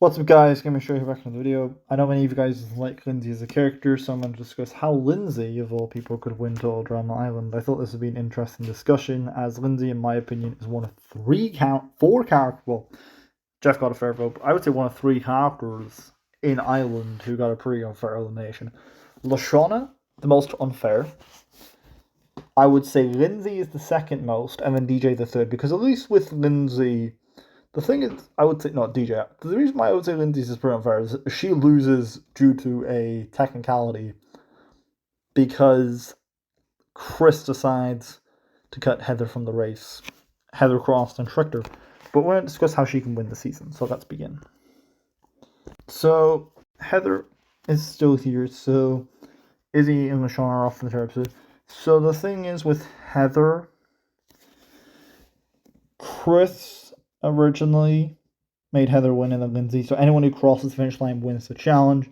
What's up guys, Gamer Show here back in the video. I know many of you guys like Lindsay as a character, so I'm going to discuss how Lindsay, of all people, could win Total Drama Island. I thought this would be an interesting discussion, as Lindsay, in my opinion, is one of four characters, well, Jeff got a fair vote, but I would say one of three characters in Island who got a pretty unfair elimination. Lashana, the most unfair. I would say Lindsay is the second most, and then DJ the third, because at least with Lindsay, the thing is, I would say, not DJ, the reason why I would say Lindsay's is pretty unfair is she loses due to a technicality because Chris decides to cut Heather from the race. Heather crossed and tricked her. But we're going to discuss how she can win the season, so let's begin. So, Heather is still here, so Izzy and LaShawn are off in the third episode. So the thing is with Heather, Chris originally made Heather win and then Lindsay. So anyone who crosses the finish line wins the challenge.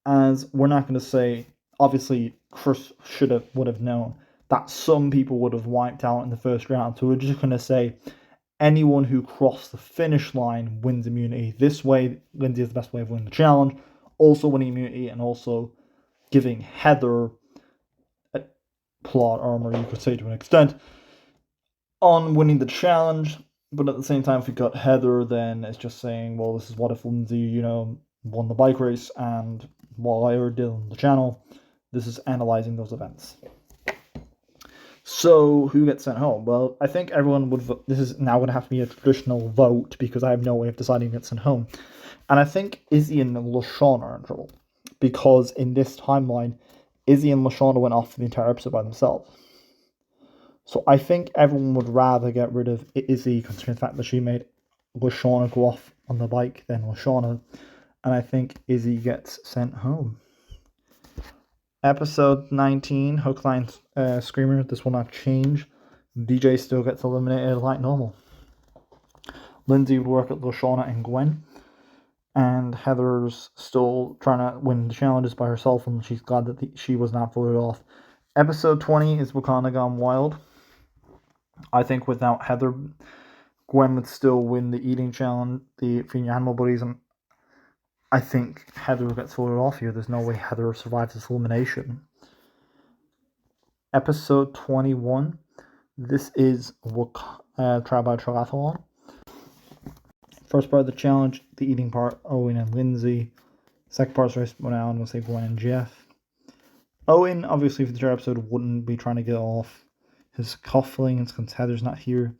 As we're not going to say, obviously Chris would have known that some people would have wiped out in the first round. So we're just going to say anyone who crossed the finish line wins immunity. This way, Lindsay is the best way of winning the challenge. Also winning immunity and also giving Heather a plot armor, you could say, to an extent, on winning the challenge. But at the same time, if we got Heather, then it's just saying, well, this is what if Lindsay, won the bike race, and while I were doing the channel, this is analyzing those events. So, who gets sent home? Well, I think everyone would vote. This is now going to have to be a traditional vote, because I have no way of deciding who gets sent home. And I think Izzy and LaShawn are in trouble, because in this timeline, Izzy and LaShawn went off for the entire episode by themselves. So I think everyone would rather get rid of Izzy, considering the fact that she made LaShawn go off on the bike than LaShawn. And I think Izzy gets sent home. Episode 19, Hook, Line, Screamer. This will not change. DJ still gets eliminated like normal. Lindsay will work at LaShawn and Gwen. And Heather's still trying to win the challenges by herself, and she's glad that she was not voted off. Episode 20 is Wakanda Gone Wild. I think without Heather, Gwen would still win the eating challenge, the feeding animal buddies, and I think Heather gets voted off here. There's no way Heather survives this elimination. Episode 21. This is Trial by Triathlon. First part of the challenge, the eating part, Owen and Lindsay. Second part's race, now we'll say Gwen and Jeff. Owen, obviously, for the third episode, wouldn't be trying to get off his cufflinks because Heather's not here.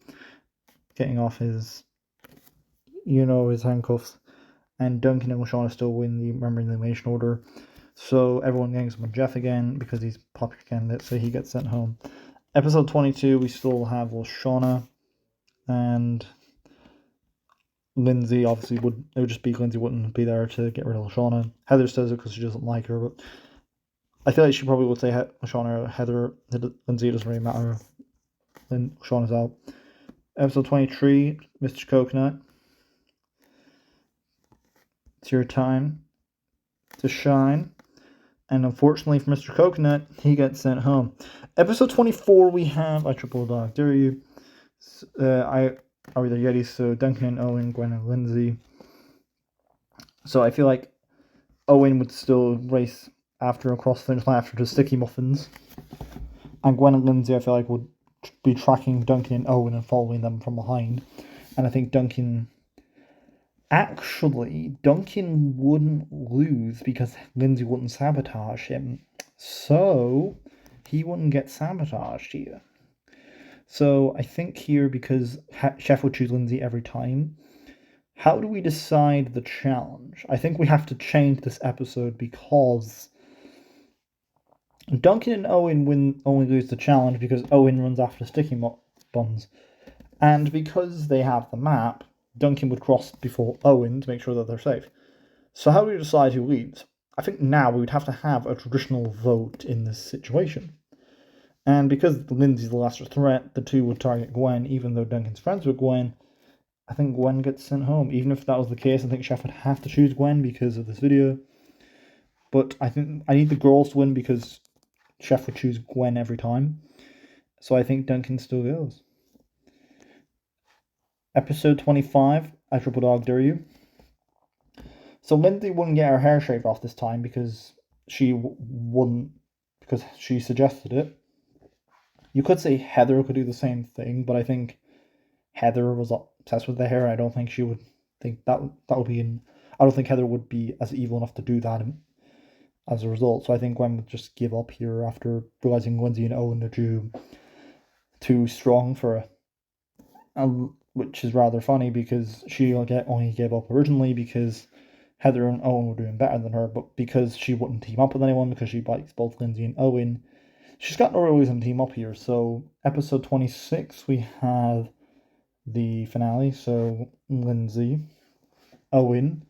Getting off his, his handcuffs. And Duncan and LaShawn still win the elimination order. So everyone gangs up on Jeff again because he's popular candidate, so he gets sent home. Episode 22, we still have LaShawn and Lindsay. Obviously, it would just be Lindsay wouldn't be there to get rid of LaShawn. Heather says it because she doesn't like her, but I feel like she probably would say LaShawn or Heather. Lindsay, doesn't really matter. Then LaShawn is out. Episode 23, Mr. Coconut. It's your time to shine. And unfortunately for Mr. Coconut, he gets sent home. Episode 24, we have I Triple Dog Dare You. Are we the Yetis? So Duncan and Owen, Gwen and Lindsay. So I feel like Owen would still race after across the finish line after the sticky muffins. And Gwen and Lindsay, I feel like, would be tracking Duncan and Owen and following them from behind. And I think Duncan wouldn't lose because Lindsay wouldn't sabotage him. So he wouldn't get sabotaged here. So I think here, because Chef would choose Lindsay every time, how do we decide the challenge? I think we have to change this episode because Duncan and Owen only lose the challenge because Owen runs after sticky buns. And because they have the map, Duncan would cross before Owen to make sure that they're safe. So how do we decide who leads? I think now we would have to have a traditional vote in this situation. And because Lindsay's the last threat, the two would target Gwen, even though Duncan's friends with Gwen. I think Gwen gets sent home. Even if that was the case, I think Chef would have to choose Gwen because of this video. But I think I need the girls to win because Chef would choose Gwen every time. So I think Duncan still goes. Episode 25, I Triple Dog Dare You. So Lindsay wouldn't get her hair shaved off this time because she wouldn't, because she suggested it. You could say Heather could do the same thing, but I think Heather was obsessed with the hair. I don't think she would think that would be in. I don't think Heather would be as evil enough to do that as a result. So I think Gwen would just give up here after realizing Lindsay and Owen are too strong for her. Which is rather funny because she only gave up originally because Heather and Owen were doing better than her, but because she wouldn't team up with anyone because she likes both Lindsay and Owen, she's got no reason to team up here. So episode 26, we have the finale. So Lindsay, Owen,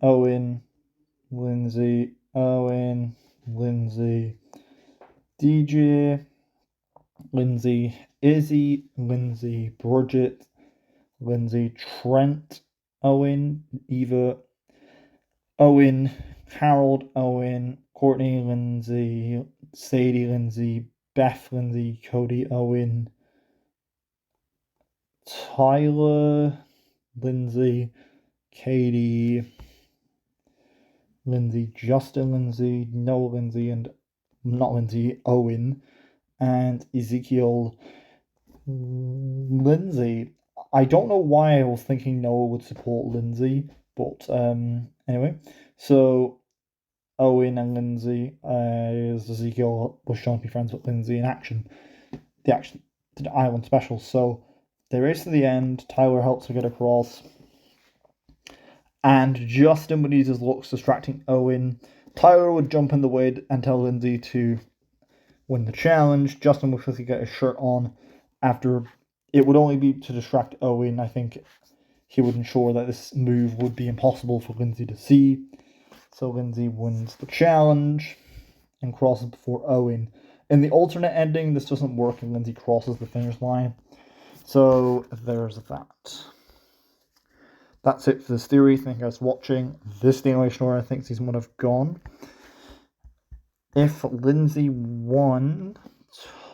Lindsay, Lindsay, DJ, Lindsay, Izzy, Lindsay, Bridget, Lindsay, Trent, Owen, Eva, Owen, Harold, Owen, Courtney, Lindsay, Sadie, Lindsay, Beth, Lindsay, Cody, Owen, Tyler, Lindsay, Katie, Lindsay, Justin, Lindsay, Noah, Lindsay, and not Lindsay, Owen, and Ezekiel, Lindsay. I don't know why I was thinking Noah would support Lindsay, but anyway, so Owen and Lindsay, as Ezekiel was shown to be friends with Lindsay in action, the island special. So they race to the end. Tyler helps her get across, and Justin would use his looks distracting Owen. Tyler would jump in the way and tell Lindsay to win the challenge. Justin would quickly get his shirt on after. It would only be to distract Owen. I think he would ensure that this move would be impossible for Lindsay to see. So Lindsay wins the challenge and crosses before Owen. In the alternate ending, this doesn't work and Lindsay crosses the finish line. So there's that. That's it for this theory. Thank you guys for watching. This the only story I think season 1 have gone. If Lindsay won,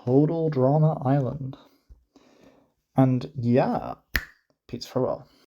total drama island. And yeah, peace, farewell.